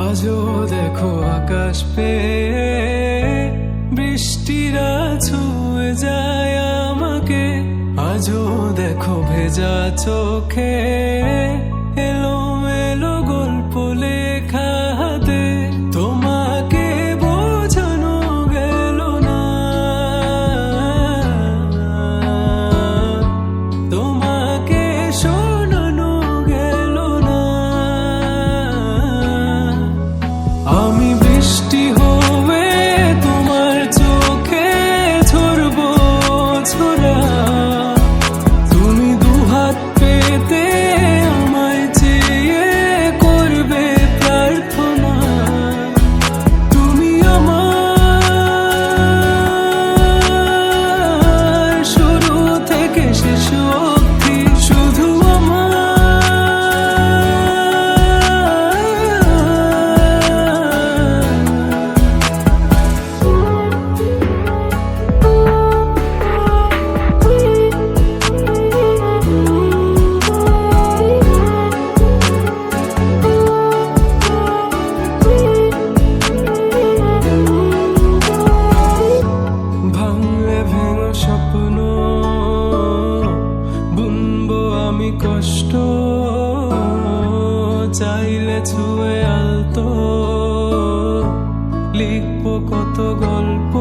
আজও দেখো আকাশ পেয়ে বৃষ্টিরা ছুঁয়ে যায় আমাকে। আজও দেখো ভেজা চোখে এলোমেলো গল্প লেখা হাতে। তোমাকে বোঝানো গেল না, তোমাকে শোনানো গেল না। আমি বৃষ্টি হয়ে তোমার চোখে ঝরবো ছোড়া। তুমি দুহাত পেতে আমায় চেয়ে করবে প্রার্থনা। তুমি আমার শুরু থেকে শেষ অবধি, শুধু ভাঙলে ভেঙো স্বপ্ন বুনবো আমি কষ্ট। চাইলে ছুঁয়ে আলতো লিখবো কত গল্প।